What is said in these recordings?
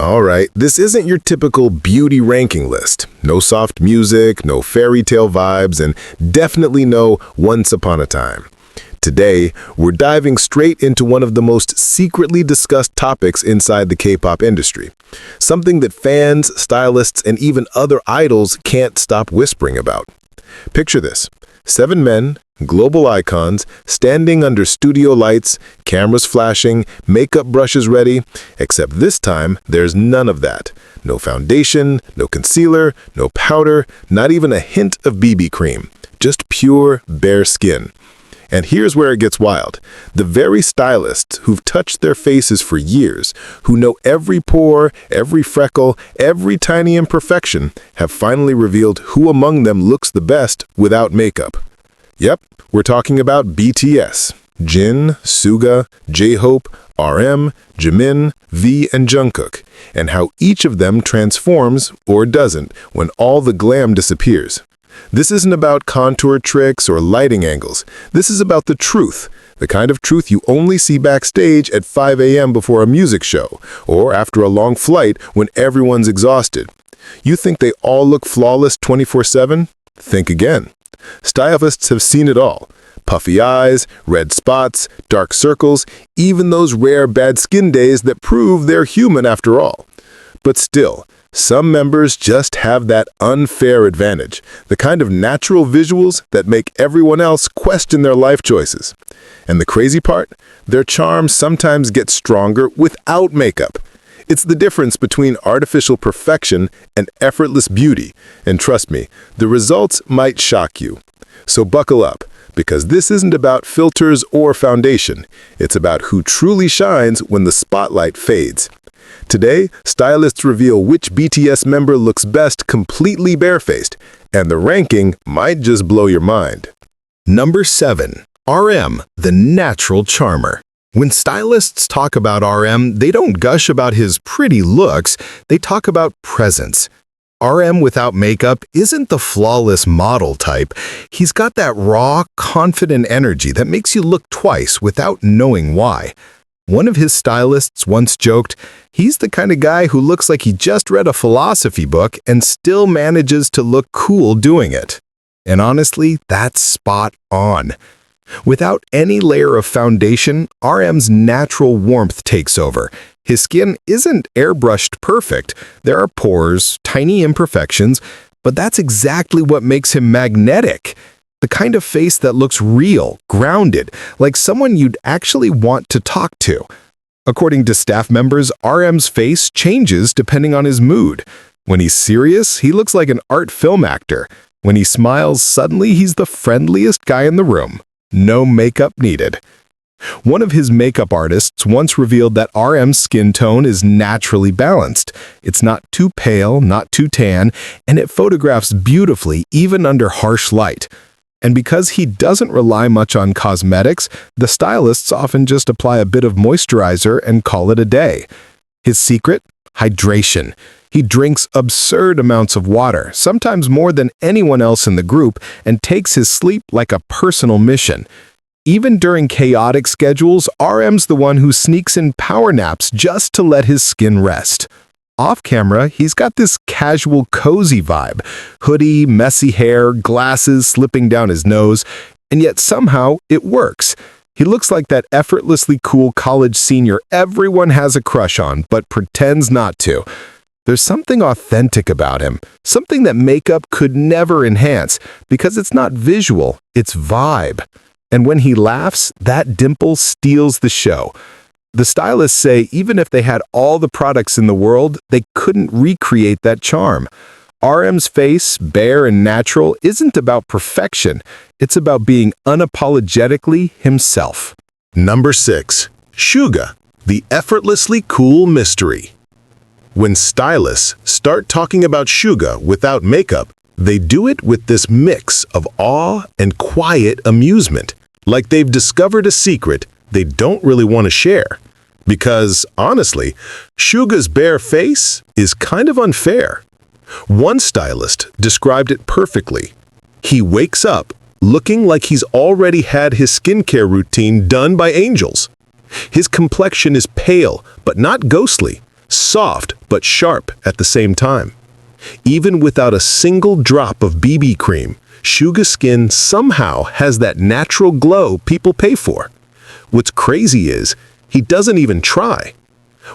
All right, this isn't your typical beauty ranking list. No soft music, no fairy tale vibes, and definitely no Once Upon a Time. Today, we're diving straight into one of the most secretly discussed topics inside the K-pop industry. Something that fans, stylists, and even other idols can't stop whispering about. Picture this. 7 men, global icons, standing under studio lights, cameras flashing, makeup brushes ready, except this time, there's none of that. No foundation, no concealer, no powder, not even a hint of BB cream. Just pure, bare skin. And here's where it gets wild. The very stylists who've touched their faces for years, who know every pore, every freckle, every tiny imperfection, have finally revealed who among them looks the best without makeup. Yep, we're talking about BTS. Jin, Suga, J-Hope, RM, Jimin, V, and Jungkook, and how each of them transforms, or doesn't, when all the glam disappears. This isn't about contour tricks or lighting angles. This is about the truth, the kind of truth you only see backstage at 5 a.m. before a music show, or after a long flight when everyone's exhausted. You think they all look flawless 24/7? Think again. Stylists have seen it all. Puffy eyes, red spots, dark circles, even those rare bad skin days that prove they're human after all. But still, some members just have that unfair advantage, the kind of natural visuals that make everyone else question their life choices. And the crazy part? Their charm sometimes gets stronger without makeup. It's the difference between artificial perfection and effortless beauty. And trust me, the results might shock you. So buckle up, because this isn't about filters or foundation. It's about who truly shines when the spotlight fades. Today, stylists reveal which BTS member looks best completely barefaced, and the ranking might just blow your mind. Number 7. RM, the natural charmer. When stylists talk about RM, they don't gush about his pretty looks, they talk about presence. RM without makeup isn't the flawless model type. He's got that raw, confident energy that makes you look twice without knowing why. One of his stylists once joked, he's the kind of guy who looks like he just read a philosophy book and still manages to look cool doing it. And honestly, that's spot on. Without any layer of foundation, RM's natural warmth takes over. His skin isn't airbrushed perfect. There are pores, tiny imperfections, but that's exactly what makes him magnetic. The kind of face that looks real, grounded, like someone you'd actually want to talk to. According to staff members, RM's face changes depending on his mood. When he's serious, he looks like an art film actor. When he smiles, suddenly he's the friendliest guy in the room. No makeup needed. One of his makeup artists once revealed that RM's skin tone is naturally balanced. It's not too pale, not too tan, and it photographs beautifully even under harsh light. And because he doesn't rely much on cosmetics, the stylists often just apply a bit of moisturizer and call it a day. His secret? Hydration. He drinks absurd amounts of water, sometimes more than anyone else in the group, and takes his sleep like a personal mission. Even during chaotic schedules, RM's the one who sneaks in power naps just to let his skin rest. Off camera, he's got this casual, cozy vibe. Hoodie, messy hair, glasses slipping down his nose, and yet somehow it works. He looks like that effortlessly cool college senior everyone has a crush on, but pretends not to. There's something authentic about him, something that makeup could never enhance, because it's not visual, it's vibe. And when he laughs, that dimple steals the show. The stylists say even if they had all the products in the world, they couldn't recreate that charm. RM's face, bare and natural, isn't about perfection. It's about being unapologetically himself. Number 6. Suga, the effortlessly cool mystery. When stylists start talking about Suga without makeup, they do it with this mix of awe and quiet amusement, like they've discovered a secret they don't really want to share. Because, honestly, Suga's bare face is kind of unfair. One stylist described it perfectly. He wakes up looking like he's already had his skincare routine done by angels. His complexion is pale, but not ghostly, soft, but sharp at the same time. Even without a single drop of BB cream, Suga's skin somehow has that natural glow people pay for. What's crazy is, he doesn't even try.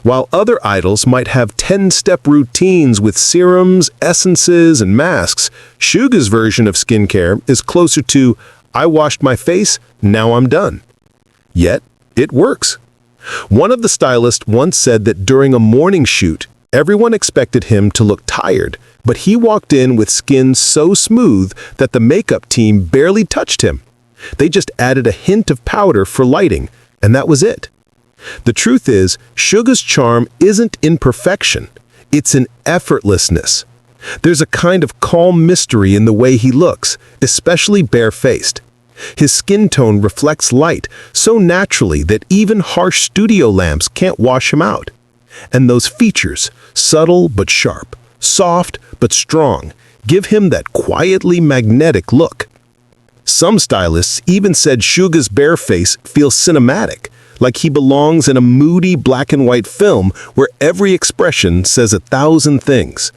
While other idols might have 10-step routines with serums, essences, and masks, Suga's version of skincare is closer to, I washed my face, now I'm done. Yet, it works. One of the stylists once said that during a morning shoot, everyone expected him to look tired, but he walked in with skin so smooth that the makeup team barely touched him. They just added a hint of powder for lighting, and that was it. The truth is, Suga's charm isn't in perfection. It's in effortlessness. There's a kind of calm mystery in the way he looks, especially bare-faced. His skin tone reflects light so naturally that even harsh studio lamps can't wash him out. And those features, subtle but sharp, soft but strong, give him that quietly magnetic look. Some stylists even said Suga's bare face feels cinematic, like he belongs in a moody black and white film where every expression says 1,000 things.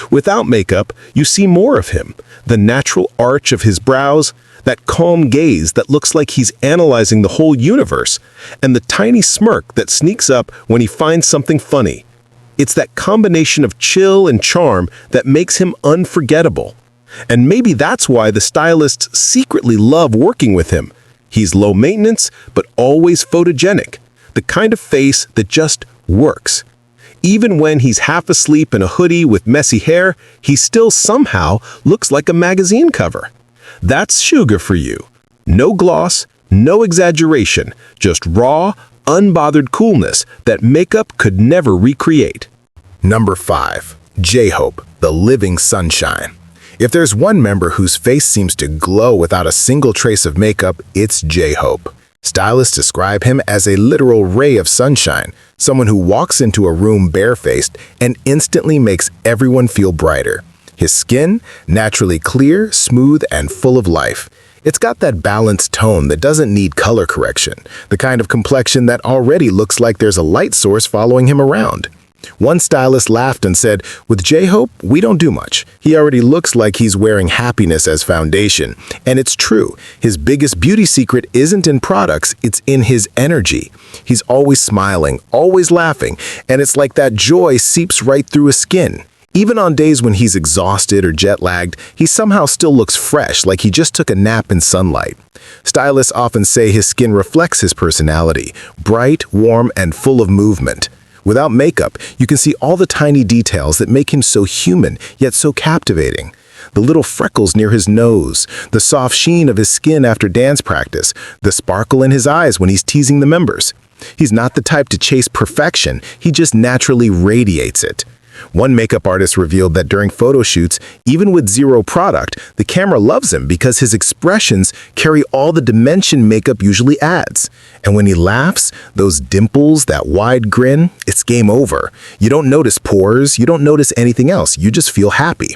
Without makeup, you see more of him, the natural arch of his brows, that calm gaze that looks like he's analyzing the whole universe, and the tiny smirk that sneaks up when he finds something funny. It's that combination of chill and charm that makes him unforgettable. And maybe that's why the stylists secretly love working with him. He's low maintenance, but always photogenic, the kind of face that just works. Even when he's half asleep in a hoodie with messy hair, he still somehow looks like a magazine cover. That's Suga for you. No gloss, no exaggeration, just raw, unbothered coolness that makeup could never recreate. Number 5. J-Hope, the living sunshine. If there's one member whose face seems to glow without a single trace of makeup, it's J-Hope. Stylists describe him as a literal ray of sunshine, someone who walks into a room barefaced and instantly makes everyone feel brighter. His skin, naturally clear, smooth, and full of life. It's got that balanced tone that doesn't need color correction, the kind of complexion that already looks like there's a light source following him around. One stylist laughed and said, with J-Hope, we don't do much. He already looks like he's wearing happiness as foundation. And it's true. His biggest beauty secret isn't in products, it's in his energy. He's always smiling, always laughing, and it's like that joy seeps right through his skin. Even on days when he's exhausted or jet-lagged, he somehow still looks fresh, like he just took a nap in sunlight. Stylists often say his skin reflects his personality, bright, warm, and full of movement. Without makeup, you can see all the tiny details that make him so human, yet so captivating. The little freckles near his nose, the soft sheen of his skin after dance practice, the sparkle in his eyes when he's teasing the members. He's not the type to chase perfection, he just naturally radiates it. One makeup artist revealed that during photo shoots, even with zero product, the camera loves him because his expressions carry all the dimension makeup usually adds. And when he laughs, those dimples, that wide grin, it's game over. You don't notice pores, you don't notice anything else, you just feel happy.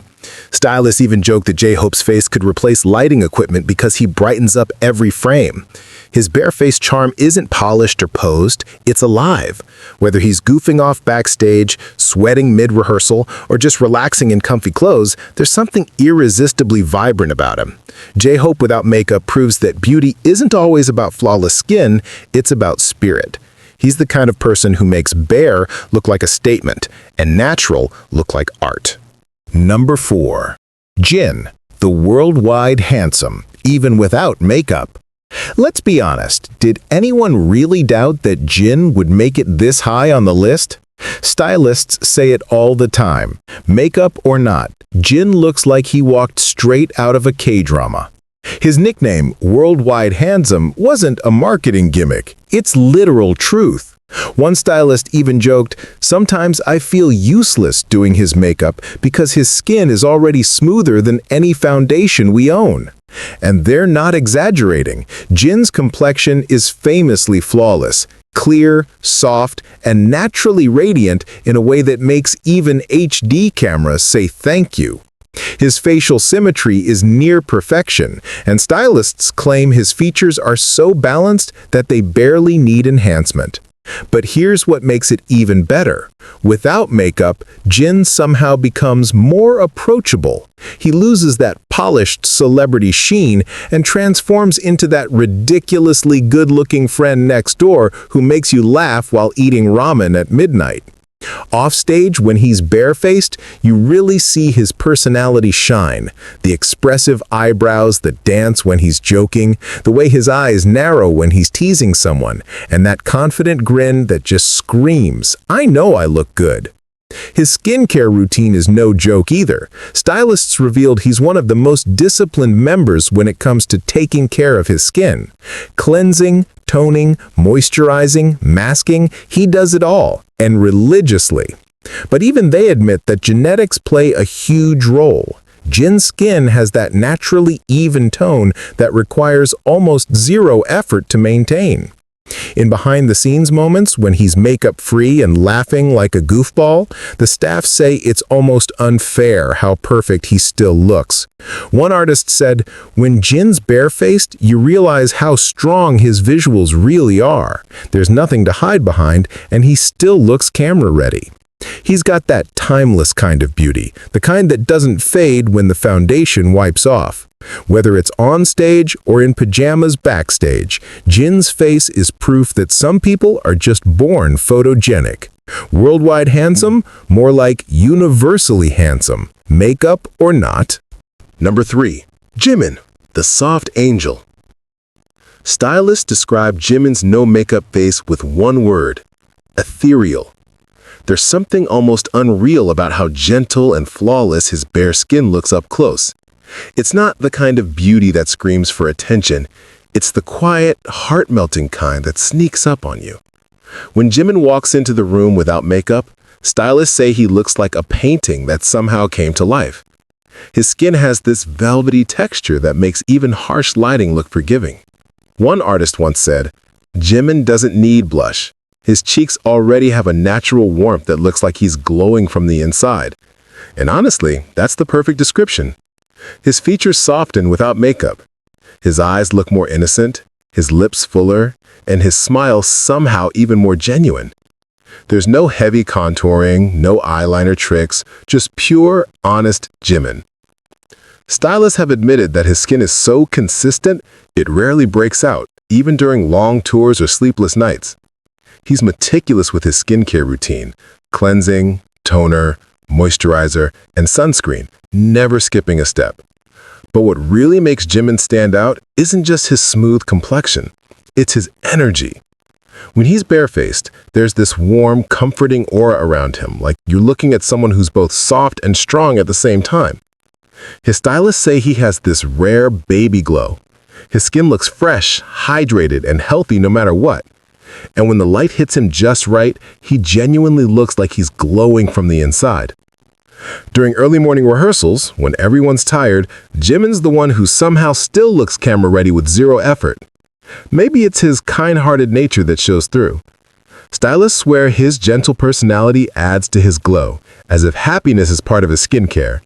Stylists even joke that J-Hope's face could replace lighting equipment because he brightens up every frame. His bare-faced charm isn't polished or posed, it's alive. Whether he's goofing off backstage, sweating mid-rehearsal, or just relaxing in comfy clothes, there's something irresistibly vibrant about him. J-Hope without makeup proves that beauty isn't always about flawless skin, it's about spirit. He's the kind of person who makes bare look like a statement, and natural look like art. Number 4. Jin, the worldwide handsome, even without makeup. Let's be honest, did anyone really doubt that Jin would make it this high on the list? Stylists say it all the time. Makeup or not, Jin looks like he walked straight out of a K-drama. His nickname, Worldwide Handsome, wasn't a marketing gimmick. It's literal truth. One stylist even joked, sometimes I feel useless doing his makeup because his skin is already smoother than any foundation we own. And they're not exaggerating. Jin's complexion is famously flawless, clear, soft, and naturally radiant in a way that makes even HD cameras say thank you. His facial symmetry is near perfection, and stylists claim his features are so balanced that they barely need enhancement. But here's what makes it even better. Without makeup, Jin somehow becomes more approachable. He loses that polished celebrity sheen and transforms into that ridiculously good-looking friend next door who makes you laugh while eating ramen at midnight. Offstage, when he's barefaced, you really see his personality shine. The expressive eyebrows that dance when he's joking, the way his eyes narrow when he's teasing someone, and that confident grin that just screams, "I know I look good." His skincare routine is no joke either. Stylists revealed he's one of the most disciplined members when it comes to taking care of his skin. Cleansing, toning, moisturizing, masking, he does it all, and religiously. But even they admit that genetics play a huge role. Jin's skin has that naturally even tone that requires almost zero effort to maintain. In behind-the-scenes moments, when he's makeup-free and laughing like a goofball, the staff say it's almost unfair how perfect he still looks. One artist said, "When Jin's barefaced, you realize how strong his visuals really are. There's nothing to hide behind, and he still looks camera-ready." He's got that timeless kind of beauty, the kind that doesn't fade when the foundation wipes off. Whether it's on stage or in pajamas backstage, Jin's face is proof that some people are just born photogenic. Worldwide handsome? More like universally handsome, makeup or not. Number 3. Jimin, the soft angel. Stylists describe Jimin's no-makeup face with one word: ethereal. There's something almost unreal about how gentle and flawless his bare skin looks up close. It's not the kind of beauty that screams for attention. It's the quiet, heart-melting kind that sneaks up on you. When Jimin walks into the room without makeup, stylists say he looks like a painting that somehow came to life. His skin has this velvety texture that makes even harsh lighting look forgiving. One artist once said, "Jimin doesn't need blush. His cheeks already have a natural warmth that looks like he's glowing from the inside." And honestly, that's the perfect description. His features soften without makeup. His eyes look more innocent, his lips fuller, and his smile somehow even more genuine. There's no heavy contouring, no eyeliner tricks, just pure, honest Jimin. Stylists have admitted that his skin is so consistent, it rarely breaks out, even during long tours or sleepless nights. He's meticulous with his skincare routine: cleansing, toner, moisturizer, and sunscreen, never skipping a step. But what really makes Jimin stand out isn't just his smooth complexion, it's his energy. When he's barefaced, there's this warm, comforting aura around him, like you're looking at someone who's both soft and strong at the same time. His stylists say he has this rare baby glow. His skin looks fresh, hydrated, and healthy no matter what. And when the light hits him just right, he genuinely looks like he's glowing from the inside. During early morning rehearsals, when everyone's tired, Jimin's the one who somehow still looks camera-ready with zero effort. Maybe it's his kind-hearted nature that shows through. Stylists swear his gentle personality adds to his glow, as if happiness is part of his skincare.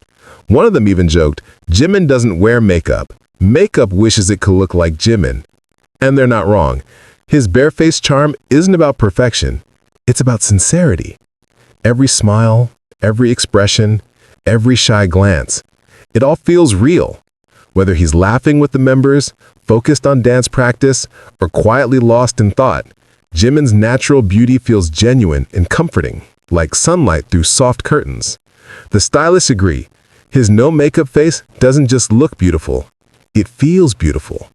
One of them even joked, "Jimin doesn't wear makeup. Makeup wishes it could look like Jimin." And they're not wrong. His barefaced charm isn't about perfection. It's about sincerity. Every smile, every expression, every shy glance. It all feels real. Whether he's laughing with the members, focused on dance practice, or quietly lost in thought, Jimin's natural beauty feels genuine and comforting, like sunlight through soft curtains. The stylists agree. His no-makeup face doesn't just look beautiful. It feels beautiful.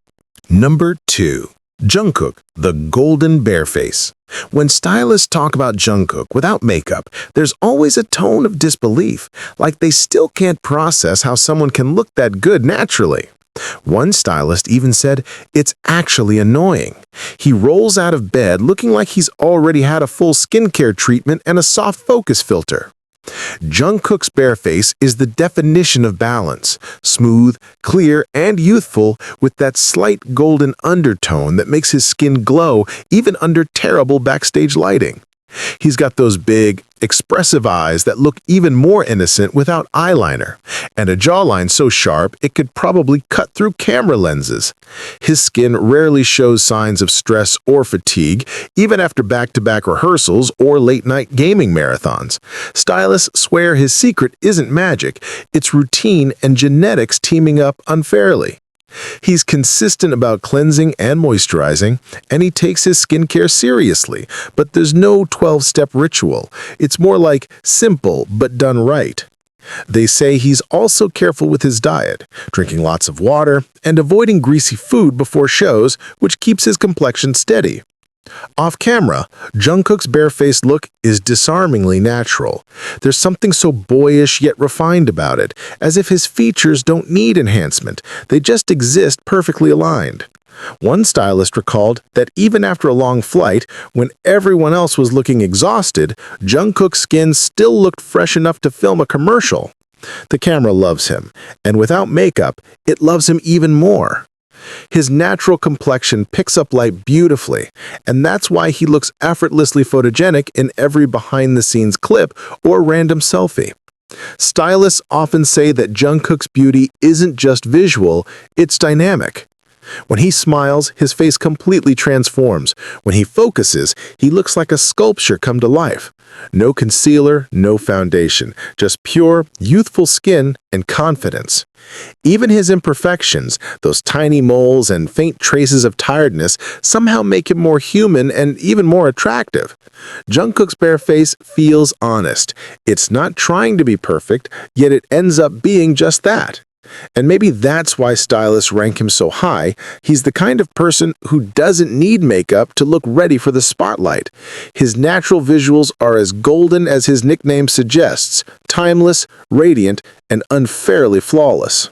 Number 2. Jungkook, the golden bareface. When stylists talk about Jungkook without makeup, there's always a tone of disbelief, like they still can't process how someone can look that good naturally. One stylist even said it's actually annoying. He rolls out of bed looking like he's already had a full skincare treatment and a soft focus filter. Jungkook's bare face is the definition of balance, smooth, clear, and youthful, with that slight golden undertone that makes his skin glow even under terrible backstage lighting. He's got those big, expressive eyes that look even more innocent without eyeliner, and a jawline so sharp it could probably cut through camera lenses. His skin rarely shows signs of stress or fatigue, even after back-to-back rehearsals or late-night gaming marathons. Stylists swear his secret isn't magic, it's routine and genetics teaming up unfairly. He's consistent about cleansing and moisturizing, and he takes his skincare seriously, but there's no 12-step ritual. It's more like simple but done right. They say he's also careful with his diet, drinking lots of water and avoiding greasy food before shows, which keeps his complexion steady. Off camera, Jungkook's barefaced look is disarmingly natural. There's something so boyish yet refined about it, as if his features don't need enhancement, they just exist perfectly aligned. One stylist recalled that even after a long flight, when everyone else was looking exhausted, Jungkook's skin still looked fresh enough to film a commercial. The camera loves him, and without makeup, it loves him even more. His natural complexion picks up light beautifully, and that's why he looks effortlessly photogenic in every behind-the-scenes clip or random selfie. Stylists often say that Jungkook's beauty isn't just visual, it's dynamic. When he smiles, his face completely transforms. When he focuses, he looks like a sculpture come to life. No concealer, no foundation, just pure, youthful skin and confidence. Even his imperfections, those tiny moles and faint traces of tiredness, somehow make him more human and even more attractive. Jungkook's bare face feels honest. It's not trying to be perfect, yet it ends up being just that. And maybe that's why stylists rank him so high. He's the kind of person who doesn't need makeup to look ready for the spotlight. His natural visuals are as golden as his nickname suggests, timeless, radiant, and unfairly flawless.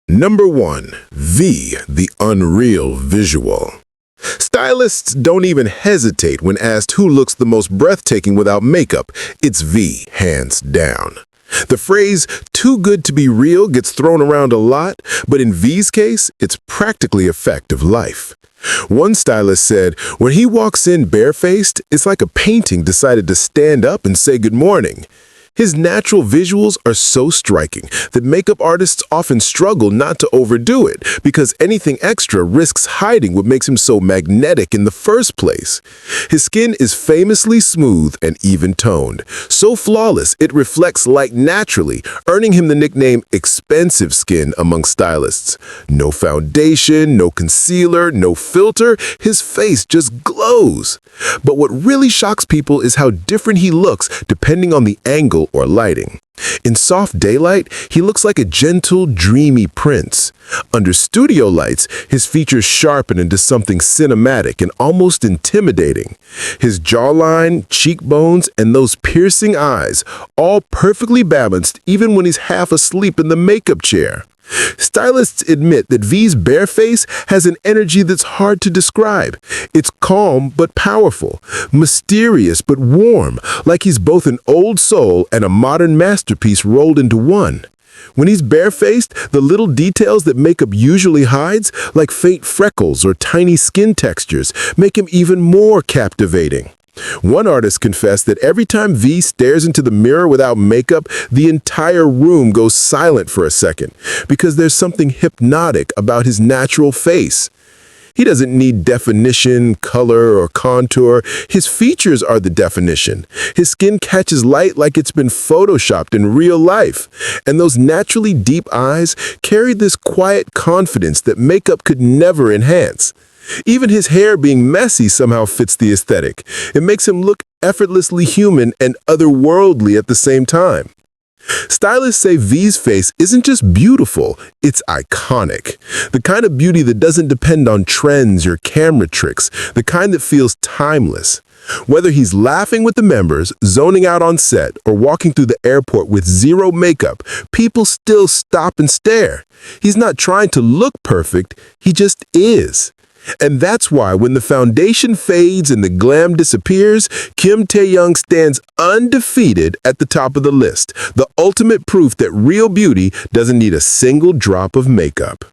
Number 1. V, the unreal visual. Stylists don't even hesitate when asked who looks the most breathtaking without makeup. It's V, hands down. The phrase, too good to be real, gets thrown around a lot, but in V's case, it's practically a fact of life. One stylist said, when he walks in barefaced, it's like a painting decided to stand up and say good morning. His natural visuals are so striking that makeup artists often struggle not to overdo it because anything extra risks hiding what makes him so magnetic in the first place. His skin is famously smooth and even-toned, so flawless it reflects light naturally, earning him the nickname expensive skin among stylists. No foundation, no concealer, no filter, his face just glows. But what really shocks people is how different he looks depending on the angle or lighting. In soft daylight, he looks like a gentle, dreamy prince. Under studio lights, his features sharpen into something cinematic and almost intimidating. His jawline, cheekbones, and those piercing eyes, all perfectly balanced even when he's half asleep in the makeup chair. Stylists admit that V's bare face has an energy that's hard to describe. It's calm but powerful, mysterious but warm, like he's both an old soul and a modern masterpiece rolled into one. When he's barefaced, the little details that makeup usually hides, like faint freckles or tiny skin textures, make him even more captivating. One artist confessed that every time V stares into the mirror without makeup, the entire room goes silent for a second, because there's something hypnotic about his natural face. He doesn't need definition, color, or contour. His features are the definition. His skin catches light like it's been photoshopped in real life. And those naturally deep eyes carry this quiet confidence that makeup could never enhance. Even his hair being messy somehow fits the aesthetic. It makes him look effortlessly human and otherworldly at the same time. Stylists say V's face isn't just beautiful, it's iconic. The kind of beauty that doesn't depend on trends or camera tricks, the kind that feels timeless. Whether he's laughing with the members, zoning out on set, or walking through the airport with zero makeup, people still stop and stare. He's not trying to look perfect, he just is. And that's why when the foundation fades and the glam disappears, taehyung stands undefeated at the top of the list, the ultimate proof that real beauty doesn't need a single drop of makeup.